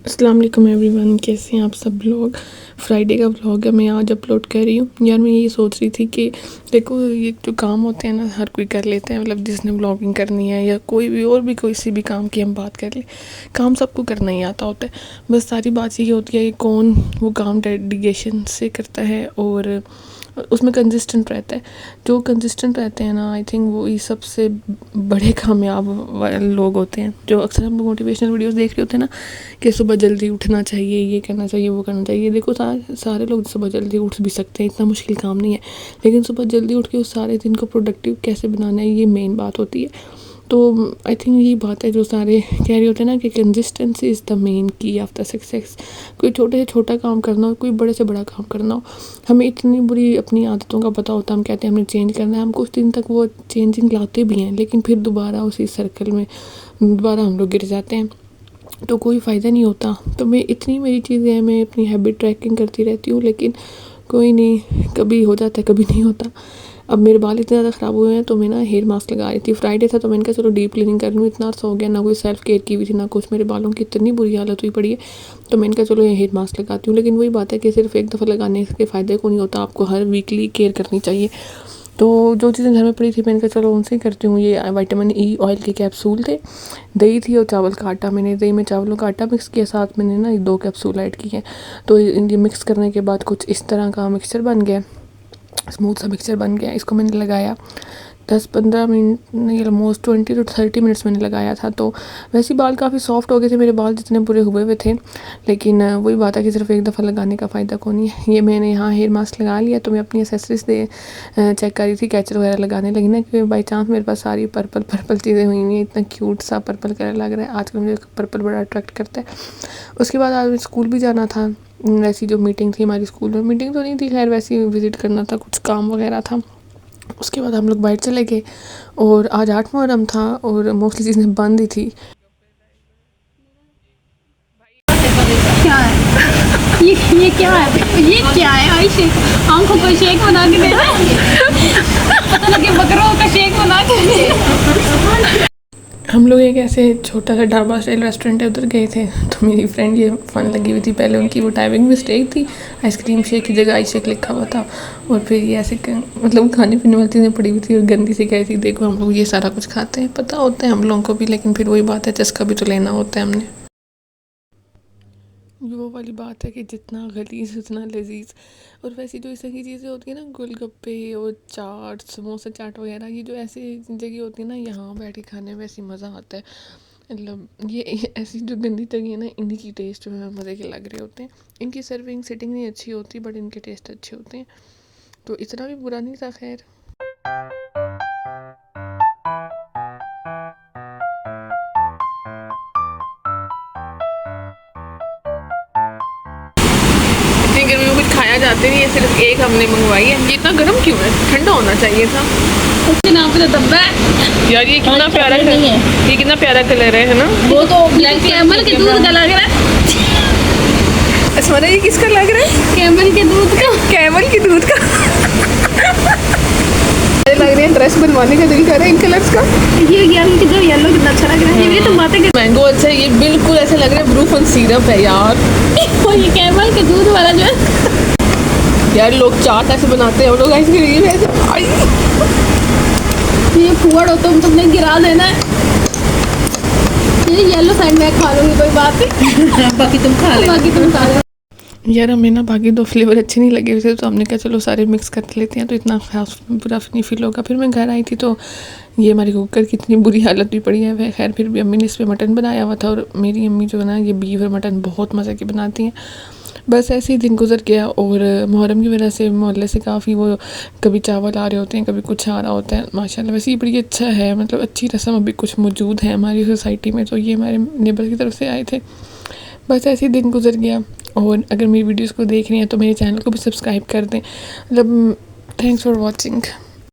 अस्सलाम वालेकुम एवरीवन, कैसे हैं आप सब लोग। फ्राइडे का व्लॉग है, मैं आज अपलोड कर रही हूँ। यार मैं ये सोच रही थी कि देखो ये जो काम होते हैं ना हर कोई कर लेते हैं, मतलब जिसने व्लॉगिंग करनी है या कोई भी और भी कोई भी काम की हम बात कर ले, काम सबको करना ही आता होता है। बस सारी बात ये होती है कि कौन वो काम डेडिकेशन से करता है और उसमें कंसिस्टेंट रहता है। जो कंसिस्टेंट रहते हैं ना, आई थिंक वो ही सबसे बड़े कामयाब लोग होते हैं। जो अक्सर हम लोग मोटिवेशनल वीडियोस देख रहे होते हैं ना कि सुबह जल्दी उठना चाहिए, ये करना चाहिए, वो करना चाहिए। देखो सारे लोग सुबह जल्दी उठ भी सकते हैं, इतना मुश्किल काम नहीं है। लेकिन सुबह जल्दी उठ के उस सारे दिन को प्रोडक्टिव कैसे बनाना है, ये मेन बात होती है। तो आई थिंक यही बात है जो सारे कह रहे होते हैं ना कि कंसिस्टेंसी इज़ द मेन की ऑफ द सक्सेस। कोई छोटे से छोटा काम करना हो, कोई बड़े से बड़ा काम करना हो, हमें इतनी बुरी अपनी आदतों का पता होता है, हम कहते हैं हमने चेंज करना है, हम कुछ दिन तक वो चेंजिंग लाते भी हैं, लेकिन फिर दोबारा उसी सर्कल में दोबारा हम लोग गिर जाते हैं, तो कोई फ़ायदा नहीं होता। तो मैं इतनी मेरी चीज़ें हैं, मैं अपनी हैबिट ट्रैकिंग करती रहती हूँ, लेकिन कोई नहीं, कभी हो जाता है कभी नहीं होता। अब मेरे बाल इतने ज़्यादा ख़राब हुए हैं तो मैं ना हेयर मास्क लगा रही थी। फ्राइडे था तो मैंने कहा चलो डीप क्लीनिंग कर लूँ। इतना अर्सा हो गया, ना कोई सेल्फ केयर की हुई थी ना कुछ, मेरे बालों की इतनी बुरी हालत हुई पड़ी है। तो मैंने कहा चलो ये हेयर मास्क लगाती हूँ। लेकिन वही बात है कि सिर्फ एक दफ़ा लगाने के फ़ायदे को नहीं होता, आपको हर वीकली केयर करनी चाहिए। तो जो चीज़ें घर में पड़ी थी मैंने कहा चलो उनसे ही करती हूँ। ये विटामिन ई ऑयल के कैप्सूल थे, दही थी और चावल का आटा। मैंने दही में चावलों का आटा मिक्स किया, साथ मैंने ना 2 कैप्सूल ऐड किए। तो ये मिक्स करने के बाद कुछ इस तरह का मिक्सचर बन गया, स्मूथ सा मिक्सचर बन गया। इसको मैंने लगाया 10-15 मिनट नहीं, ऑलमोस्ट 20 to 30 मिनट्स मैंने लगाया था। तो वैसे बाल काफ़ी सॉफ्ट हो गए थे, मेरे बाल जितने बुरे हुए हुए थे। लेकिन वही बात है कि सिर्फ एक दफ़ा लगाने का फ़ायदा कौन नहीं है। ये मैंने यहाँ हेयर मास्क लगा लिया तो मैं अपनी एसेसरीज चेक कर रही थी, कैचर वगैरह लगाने लगी ना, क्योंकि बाई चांस मेरे पास सारी पर्पल चीज़ें हुई हुई हैं। इतना क्यूट सा पर्पल कलर लग रहा है आजकल, मुझे पर्पल बड़ा अट्रैक्ट करता है। उसके बाद आज स्कूल भी जाना था, वैसी जो मीटिंग थी हमारी स्कूल में, मीटिंग तो नहीं थी खैर, वैसे ही विज़िट करना था, कुछ काम वगैरह था। उसके बाद हम लोग बाहर चले गए और आज 8 मुहर्रम था और मोस्टली चीज़ें बंद ही थी। क्या है ये क्या है, ये क्या है आयशे, आंखों को शेक बना के दे रहा है। पता लगे बकरों का शेक बना के। हम लोग एक ऐसे छोटा सा ढाबा स्टाइल रेस्टोरेंट है, उधर गए थे। तो मेरी फ्रेंड ये फ़न लगी हुई थी, पहले उनकी वो टाइमिंग मिस्टेक थी, आइसक्रीम शेक की जगह आई शेक लिखा हुआ था। और फिर ये ऐसे मतलब खाने पीने वाली चीज़ें पड़ी हुई थी और गंदी सी कही थी, देखो हम लोग ये सारा कुछ खाते हैं, पता होता है हम लोगों को भी, लेकिन फिर वही बात है चस्का भी तो लेना होता है हमने। वो वाली बात है कि जितना गलीज़ उतना लजीज। और वैसी जो इस तरह की चीज़ें होती हैं ना, गोलगप्पे और चाट, समोसा चाट वगैरह, ये जो ऐसी जगह होती है ना, यहाँ बैठ के खाने में वैसे मज़ा आता है। मतलब ये ऐसी जो गंदी जगह है ना, इन्हीं की टेस्ट में मज़े के लग रहे होते हैं। इनकी सर्विंग सिटिंग नहीं अच्छी होती, बट इनके टेस्ट अच्छे होते हैं। तो इतना भी बुरा नहीं था खैर। इतनी गर्मी में कुछ खाया जाते नहीं है, सिर्फ एक हमने मंगवाई है। ये इतना गर्म क्यों है, ठंडा होना चाहिए था। उसके नाम पे तो डब्बा है यार ये कितना प्यारा नहीं है, ये कितना प्यारा कलर है ना। वो तो ब्लैक कैमल के दूध का लग रहा है। असमाना ये किसका लग रहा है? कैमल के दूध का, कैमल के दूध का। लग रही है ड्रेस बनवाने का दिल कर रहा है इन कलर्स का। ये येलो कितना अच्छा लग रहा है। ये तो बातें कर, मैंगो अच्छा है, ये बिल्कुल ऐसा लग रहा है ब्रूफन सिरप है यार। ये कैमल के दूध वाला जो है। यार लोग चाट ऐसे बनाते हैं, लोग आइसक्रीम ऐसे। ये फुअड़ हो तुमने गिरा देना है। ये येलो साइड में खा लूंगी, कोई बात नहीं। बाकी तुम खा लो। यार हमें ना बाकी 2 फ्लेवर अच्छे नहीं लगे थे, तो हमने कहा चलो सारे मिक्स कर लेते हैं, तो इतना खास बुरा नहीं फील होगा। फिर मैं घर आई थी तो ये हमारे कुकर की इतनी बुरी हालत भी पड़ी है वह, खैर फिर भी अम्मी ने इस पर मटन बनाया हुआ था। और मेरी अम्मी जो है ना, ये बीफ और मटन बहुत मज़े की बनाती हैं। बस ऐसे ही दिन गुजर गया। और मुहर्रम की वजह से मोहल्ले से काफ़ी वो कभी चावल आ रहे होते हैं, कभी कुछ आ रहा होता है। माशाल्लाह वैसे ही बड़ी अच्छा है, मतलब अच्छी रस्म अभी कुछ मौजूद है हमारी सोसाइटी में। तो ये हमारे नेबर की तरफ से आए थे। बस ऐसे ही दिन गुजर गया। और अगर मेरी वीडियोस को देख रही हैं तो मेरे चैनल को भी सब्सक्राइब कर दें। मतलब थैंक्स फॉर वॉचिंग।